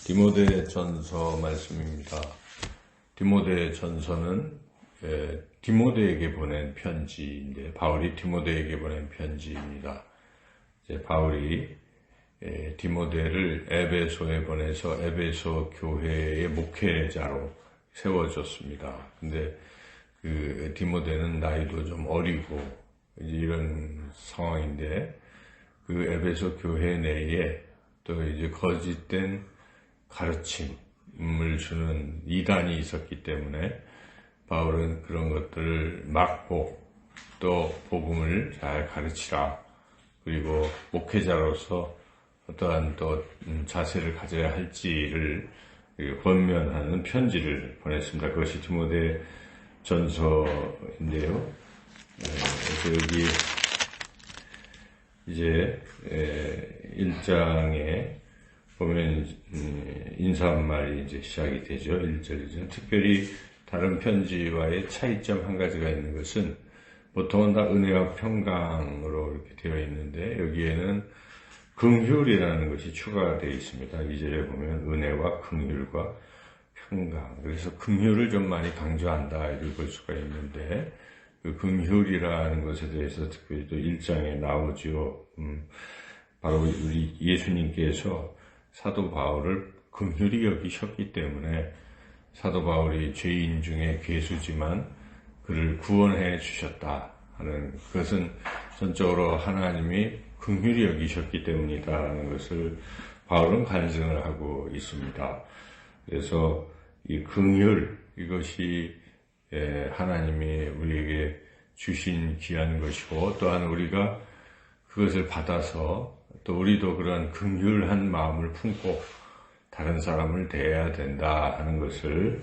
디모데 전서 말씀입니다. 디모데 전서는 디모데에게 보낸 편지인데, 바울이 디모데에게 보낸 편지입니다. 이제 바울이 디모데를 에베소에 보내서 에베소 교회의 목회자로 세워줬습니다. 근데 그 디모데는 나이도 좀 어리고 이런 상황인데, 그 에베소 교회 내에 또 이제 거짓된 가르침을 주는 이단이 있었기 때문에 바울은 그런 것들을 막고 또 복음을 잘 가르치라, 그리고 목회자로서 어떠한 또 자세를 가져야 할지를 권면하는 편지를 보냈습니다. 그것이 디모데 전서인데요. 그래서 여기 이제 1장에 보면 인사말이 이제 시작이 되죠. 1절이죠. 특별히 다른 편지와의 차이점 한 가지가 있는 것은, 보통은 다 은혜와 평강으로 이렇게 되어 있는데 여기에는 긍휼이라는 것이 추가되어 있습니다. 2절에 보면 은혜와 긍휼과 평강. 그래서 긍휼을 좀 많이 강조한다 이렇게 볼 수가 있는데, 그 긍휼이라는 것에 대해서 특별히 또 1장에 나오죠. 바로 우리 예수님께서 사도 바울을 긍휼히 여기셨기 때문에 사도 바울이 죄인 중에 괴수지만 그를 구원해 주셨다 하는 그것은 전적으로 하나님이 긍휼히 여기셨기 때문이다라는 것을 바울은 간증을 하고 있습니다. 그래서 이 긍휼, 이것이 하나님이 우리에게 주신 귀한 것이고, 또한 우리가 그것을 받아서 또 우리도 그런 긍휼한 마음을 품고 다른 사람을 대해야 된다 하는 것을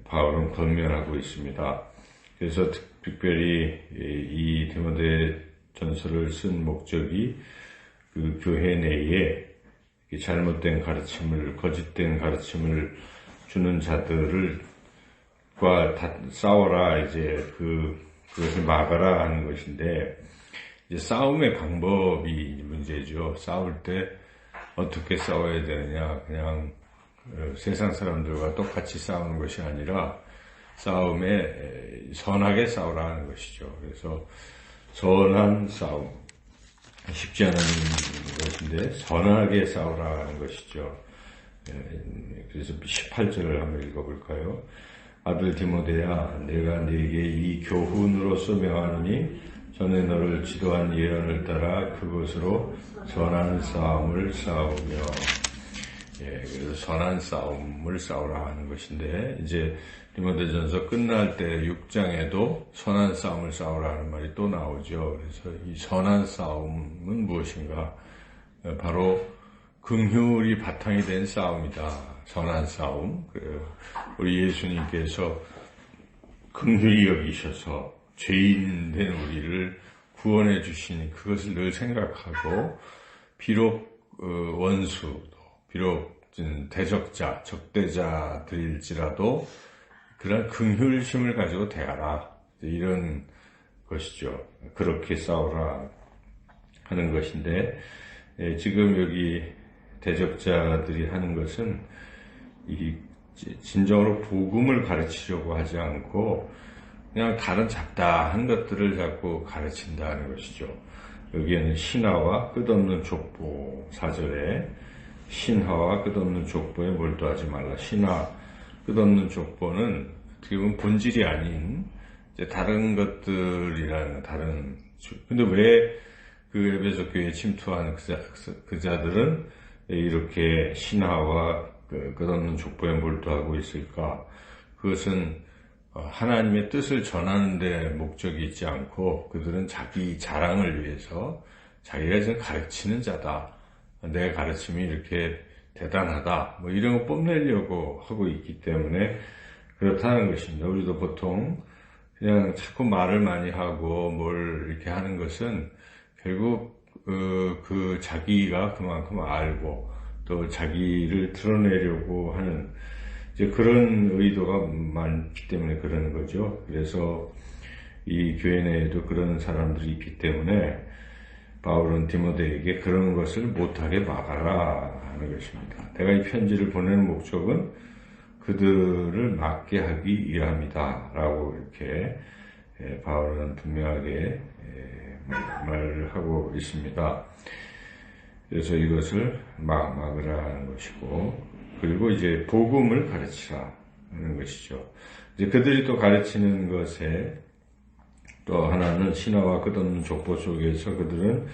바울은 권면하고 있습니다. 그래서 특별히 이 디모데 전서를 쓴 목적이 그 교회 내에 잘못된 가르침을, 거짓된 가르침을 주는 자들과 싸워라, 이제 그것을 막아라 하는 것인데, 이제 싸움의 방법이 문제죠. 싸울 때 어떻게 싸워야 되느냐, 그냥 세상 사람들과 똑같이 싸우는 것이 아니라 싸움에 선하게 싸우라 하는 것이죠. 그래서 선한 싸움, 쉽지 않은 것인데 선하게 싸우라 하는 것이죠. 그래서 18절을 한번 읽어볼까요? 아들 디모데야, 내가 네게 이 교훈으로서 명하노니 전에 너를 지도한 예언을 따라 그것으로 선한 싸움을 싸우며, 그래서 선한 싸움을 싸우라 하는 것인데, 이제 디모데전서 끝날 때 6장에도 선한 싸움을 싸우라 하는 말이 또 나오죠. 그래서 이 선한 싸움은 무엇인가? 바로 긍휼이 바탕이 된 싸움이다. 선한 싸움. 우리 예수님께서 긍휼히 여기셔서 죄인 된 우리를 구원해 주신 그것을 늘 생각하고, 비록 원수, 비록 대적자, 적대자들일지라도 그런 긍휼심을 가지고 대하라, 이런 것이죠. 그렇게 싸우라 하는 것인데, 지금 여기 대적자들이 하는 것은 진정으로 복음을 가르치려고 하지 않고 그냥 다른 잡다한 것들을 자꾸 가르친다는 것이죠. 여기에는 신하와 끝없는 족보, 4절에 신하와 끝없는 족보에 몰두하지 말라. 신하, 끝없는 족보는 어떻게 보면 본질이 아닌 이제 다른 것들이라는, 근데 왜 그 에베소 교회에 침투한 그 자들은 이렇게 신하와 끝없는 족보에 몰두하고 있을까? 그것은 하나님의 뜻을 전하는 데 목적이 있지 않고, 그들은 자기 자랑을 위해서 자기가 지금 가르치는 자다, 내 가르침이 이렇게 대단하다, 뭐 이런 거 뽐내려고 하고 있기 때문에 그렇다는 것입니다. 우리도 보통 그냥 자꾸 말을 많이 하고 뭘 이렇게 하는 것은 결국 그 자기가 그만큼 알고 또 자기를 드러내려고 하는 이제 그런 의도가 많기 때문에 그러는 거죠. 그래서 이 교회 내에도 그런 사람들이 있기 때문에 바울은 디모데에게 그런 것을 못하게 막아라 하는 것입니다. 내가 이 편지를 보내는 목적은 그들을 막게 하기 위함이다 라고 이렇게 바울은 분명하게 말을 하고 있습니다. 그래서 이것을 막으라 하는 것이고, 그리고 이제 복음을 가르치라 하는 것이죠. 이제 그들이 또 가르치는 것에 또 하나는 신화와 끝없는 족보 속에서 그들은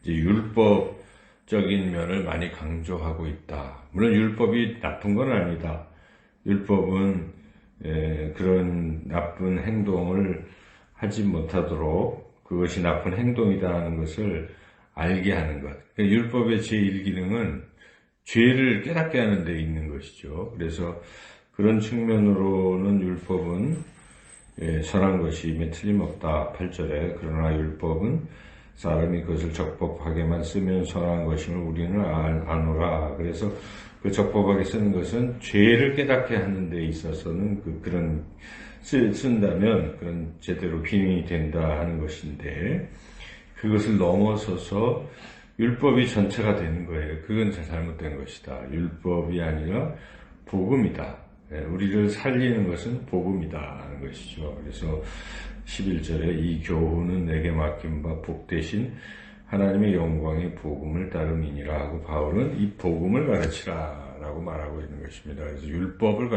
이제 율법적인 면을 많이 강조하고 있다. 물론 율법이 나쁜 건 아니다. 율법은 그런 나쁜 행동을 하지 못하도록 그것이 나쁜 행동이다 는 것을 알게 하는 것. 그러니까 율법의 제1기능은 죄를 깨닫게 하는 데 있는 것이죠. 그래서 그런 측면으로는 율법은 선한 것임에 틀림없다. 8절에 그러나 율법은 사람이 그것을 적법하게만 쓰면 선한 것임을 우리는 아노라. 그래서 그 적법하게 쓰는 것은 죄를 깨닫게 하는 데 있어서는 그런 쓴다면 그런 제대로 기능이 된다 하는 것인데, 그것을 넘어서서 율법이 전체가 되는 거예요. 그건 잘못된 것이다. 율법이 아니라 복음이다. 우리를 살리는 것은 복음이다 하는 것이죠. 그래서 11절에 이 교훈은 내게 맡긴 바 복되신 하나님의 영광의 복음을 따름이니라 하고, 바울은 이 복음을 가르치라 라고 말하고 있는 것입니다. 그래서 율법을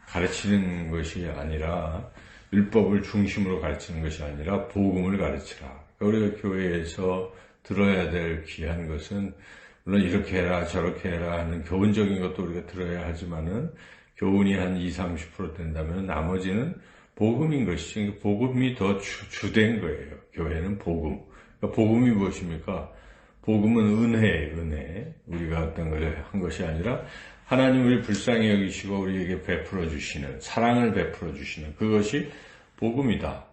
가르치는 것이 아니라, 율법을 중심으로 가르치는 것이 아니라 복음을 가르치라. 그러니까 우리가 교회에서 들어야 될 귀한 것은 물론 이렇게 해라 저렇게 해라 하는 교훈적인 것도 우리가 들어야 하지만은, 교훈이 한 20-30% 된다면 나머지는 복음인 것이지, 복음이 더 주된 거예요. 교회는 복음. 그러니까 복음이 무엇입니까? 복음은 은혜예요, 은혜. 우리가 어떤 걸 한 것이 아니라 하나님 우리 불쌍히 여기시고 우리에게 베풀어 주시는, 사랑을 베풀어 주시는 그것이 복음이다.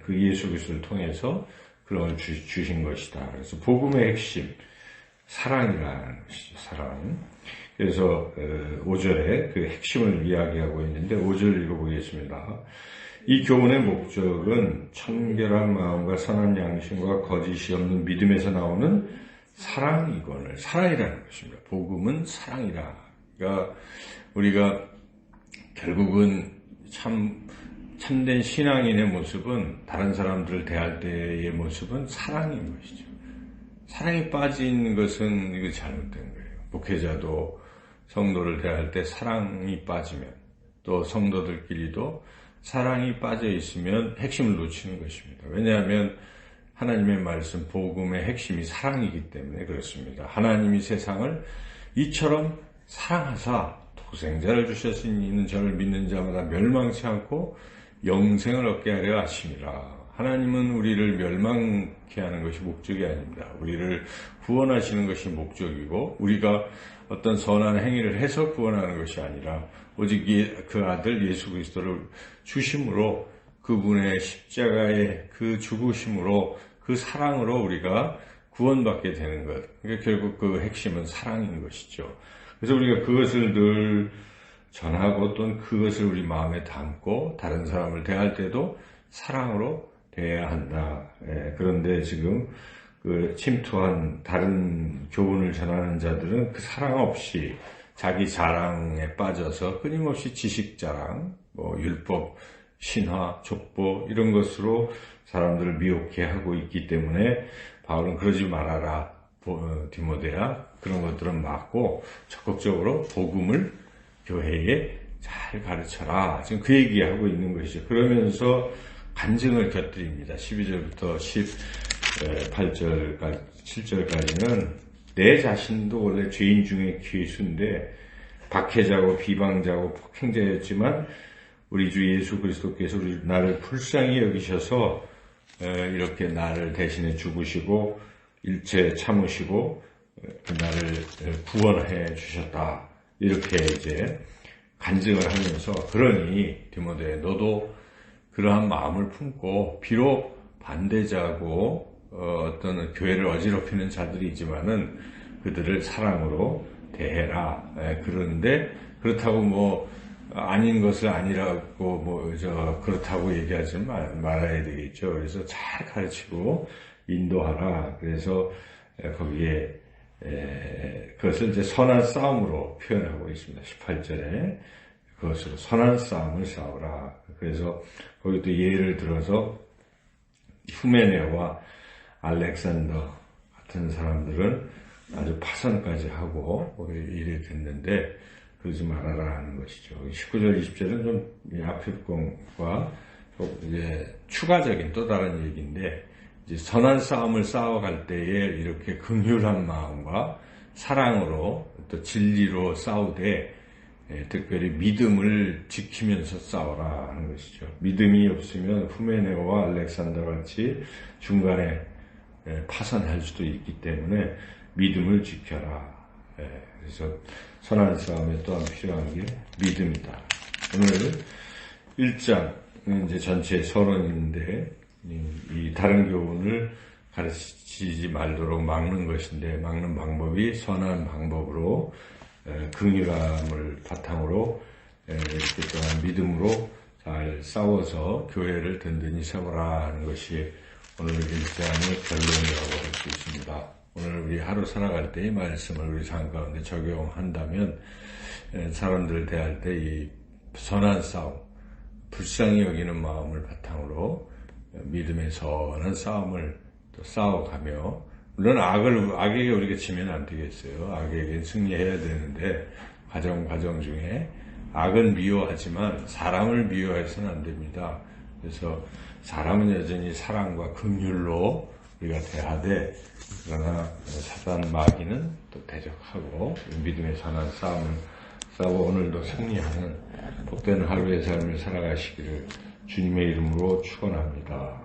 그 예수 그리스도를 통해서 그런 걸 주신 것이다. 그래서 복음의 핵심, 사랑이라는 것이죠, 사랑. 그래서 5절에 그 핵심을 이야기하고 있는데 5절 읽어보겠습니다. 이 교훈의 목적은 청결한 마음과 선한 양심과 거짓이 없는 믿음에서 나오는 사랑이거늘, 사랑이라는 것입니다. 복음은 사랑이라. 그러니까 우리가 결국은 참된 신앙인의 모습은, 다른 사람들을 대할 때의 모습은 사랑인 것이죠. 사랑이 빠진 것은 이거 잘못된 거예요. 목회자도 성도를 대할 때 사랑이 빠지면, 또 성도들끼리도 사랑이 빠져 있으면 핵심을 놓치는 것입니다. 왜냐하면 하나님의 말씀, 복음의 핵심이 사랑이기 때문에 그렇습니다. 하나님이 세상을 이처럼 사랑하사 독생자를 주셨으니 이는 저를 믿는 자마다 멸망치 않고 영생을 얻게 하려 하심이라. 하나님은 우리를 멸망케 하는 것이 목적이 아닙니다. 우리를 구원하시는 것이 목적이고, 우리가 어떤 선한 행위를 해서 구원하는 것이 아니라 오직 그 아들 예수 그리스도를 주심으로, 그분의 십자가의 그 죽으심으로, 그 사랑으로 우리가 구원받게 되는 것. 그러니까 결국 그 핵심은 사랑인 것이죠. 그래서 우리가 그것을 늘 전하고, 또는 그것을 우리 마음에 담고 다른 사람을 대할 때도 사랑으로 대해야 한다. 그런데 지금 그 침투한 다른 교훈을 전하는 자들은 그 사랑 없이 자기 자랑에 빠져서 끊임없이 지식 자랑, 율법, 신화, 족보 이런 것으로 사람들을 미혹해 하고 있기 때문에 바울은 그러지 말아라, 디모데야. 그런 것들은 막고 적극적으로 복음을 교회에 잘 가르쳐라. 지금 그 얘기하고 있는 것이죠. 그러면서 간증을 곁들입니다. 12절부터 18절까지, 7절까지는 내 자신도 원래 죄인 중에 괴수인데 박해자고 비방자고 폭행자였지만 우리 주 예수 그리스도께서 나를 불쌍히 여기셔서 이렇게 나를 대신해 죽으시고 일체 참으시고 나를 구원해 주셨다. 이렇게 이제 간증을 하면서, 그러니 디모데 너도 그러한 마음을 품고, 비록 반대자고 어떤 교회를 어지럽히는 자들이 있지만은 그들을 사랑으로 대해라. 그런데 그렇다고 아닌 것을 아니라고 그렇다고 얘기하지 말아야 되겠죠. 그래서 잘 가르치고 인도하라. 그래서 거기에 그것을 이제 선한 싸움으로 표현하고 있습니다. 18절에 그것으로 선한 싸움을 싸우라. 그래서 거기도 예를 들어서 후메네와 알렉산더 같은 사람들은 아주 파선까지 하고 이래 됐는데 그러지 말아라 하는 것이죠. 19절, 20절은 좀 앞에 것과 이제 추가적인 또 다른 얘기인데, 이제 선한 싸움을 싸워갈 때에 이렇게 긍휼한 마음과 사랑으로 또 진리로 싸우되 특별히 믿음을 지키면서 싸워라 하는 것이죠. 믿음이 없으면 후메네오와 알렉산더 같이 중간에 파산할 수도 있기 때문에 믿음을 지켜라. 그래서 선한 싸움에 또한 필요한 게 믿음이다. 오늘 1장은 이제 전체 서론인데 이 다른 교훈을 가르치지 말도록 막는 것인데, 막는 방법이 선한 방법으로 긍휼함을 바탕으로 이렇게 또한 믿음으로 잘 싸워서 교회를 든든히 세워라 하는 것이 오늘 1장의 결론이라고 할 수 있습니다. 오늘 우리 하루 살아갈 때 이 말씀을 우리 삶 가운데 적용한다면 사람들을 대할 때 이 선한 싸움, 불쌍히 여기는 마음을 바탕으로 믿음의 선한 싸움을 또 싸워가며, 물론 악에게 우리가 지면 안 되겠어요. 악에게 승리해야 되는데 과정 중에 악은 미워하지만 사람을 미워해서는 안 됩니다. 그래서 사람은 여전히 사랑과 긍휼로 우리가 대하되, 그러나 사단 마귀는 또 대적하고 믿음의 선한 싸움을 싸워 오늘도 승리하는 복된 하루의 삶을 살아가시기를 주님의 이름으로 축원합니다.